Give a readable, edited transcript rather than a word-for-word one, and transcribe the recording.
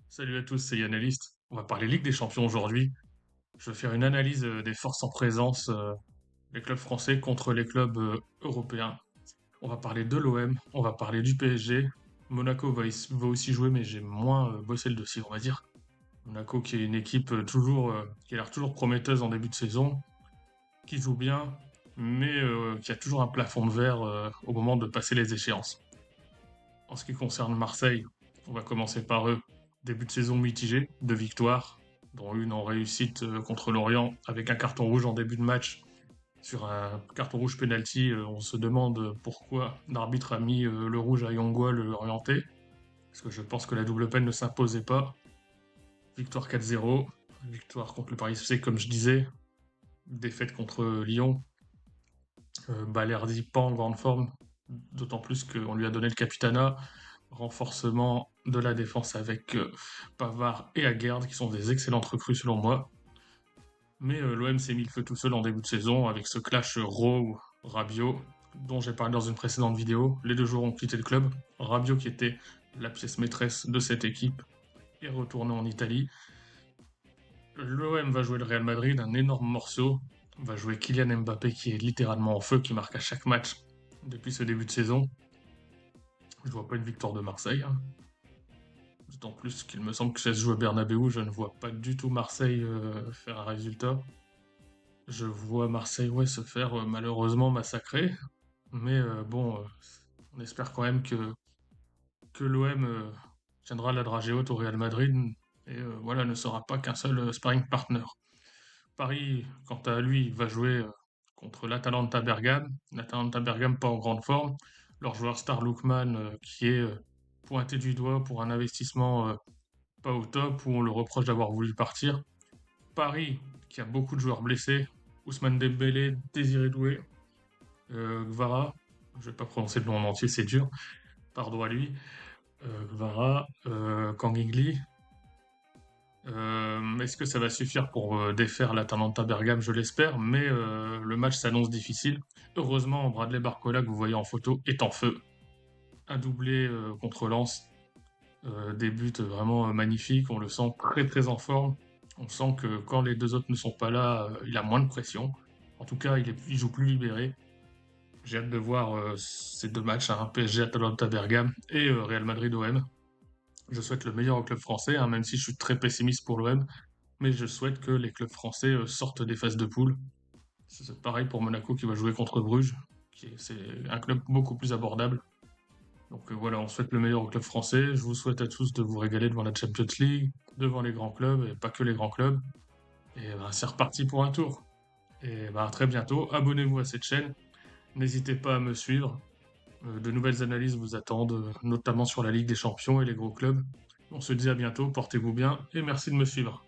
Salut à tous, c'est Yannalist. On va parler Ligue des Champions aujourd'hui. Je vais faire une analyse des forces en présence des clubs français contre les clubs européens. On va parler de l'OM, on va parler du PSG. Monaco va aussi jouer, mais j'ai moins bossé le dossier, on va dire. Monaco qui est une équipe qui a l'air toujours prometteuse en début de saison, qui joue bien, mais qui a toujours un plafond de verre au moment de passer les échéances. En ce qui concerne Marseille, on va commencer par eux. Début de saison mitigé, 2 victoires, dont une en réussite contre Lorient avec un carton rouge en début de match. Sur un carton rouge penalty, on se demande pourquoi l'arbitre a mis le rouge à Yongwa, le orienté. Parce que je pense que la double peine ne s'imposait pas. Victoire 4-0, victoire contre le Paris FC, comme je disais. Défaite contre Lyon. Balerdi pas en grande forme, d'autant plus qu'on lui a donné le capitanat. Renforcement de la défense avec Pavard et Aguerd, qui sont des excellentes recrues selon moi. Mais l'OM s'est mis le feu tout seul en début de saison avec ce clash Rabiot, dont j'ai parlé dans une précédente vidéo. Les deux joueurs ont quitté le club. Rabiot, qui était la pièce maîtresse de cette équipe, est retourné en Italie. L'OM va jouer le Real Madrid, un énorme morceau. Va jouer Kylian Mbappé, qui est littéralement en feu, qui marque à chaque match depuis ce début de saison. Je vois pas une victoire de Marseille, hein. D'autant plus qu'il me semble que ça se joue à Bernabeu, je ne vois pas du tout Marseille faire un résultat. Je vois Marseille, ouais, se faire malheureusement massacrer, mais bon, on espère quand même que l'OM tiendra la dragée haute au Real Madrid et voilà, ne sera pas qu'un seul sparring partner. Paris, quant à lui, va jouer contre l'Atalanta Bergame. L'Atalanta Bergame pas en grande forme. Leur joueur star Lookman qui est pointé du doigt pour un investissement pas au top, où on le reproche d'avoir voulu partir. Paris, qui a beaucoup de joueurs blessés, Ousmane Dembélé, Désiré Doué, Gvara, je vais pas prononcer le nom en entier, c'est dur, pardon à lui, Gvara, Kangingli. Est-ce que ça va suffire pour défaire l'Atalanta Bergame? Je l'espère, mais le match s'annonce difficile. Heureusement, Bradley Barcola, que vous voyez en photo, est en feu. Un doublé contre Lens, des buts vraiment magnifiques, on le sent très très en forme. On sent que quand les deux autres ne sont pas là, il a moins de pression. En tout cas, il joue plus libéré. J'ai hâte de voir ces deux matchs, hein, PSG Atalanta Bergame et Real Madrid OM. Je souhaite le meilleur au club français, hein, même si je suis très pessimiste pour l'OM, mais je souhaite que les clubs français sortent des phases de poule. C'est pareil pour Monaco qui va jouer contre Bruges, c'est un club beaucoup plus abordable. Donc voilà, on souhaite le meilleur au club français. Je vous souhaite à tous de vous régaler devant la Champions League, devant les grands clubs, et pas que les grands clubs. Et ben, c'est reparti pour un tour. Et ben, à très bientôt. Abonnez-vous à cette chaîne. N'hésitez pas à me suivre. De nouvelles analyses vous attendent, notamment sur la Ligue des Champions et les gros clubs. On se dit à bientôt, portez-vous bien et merci de me suivre.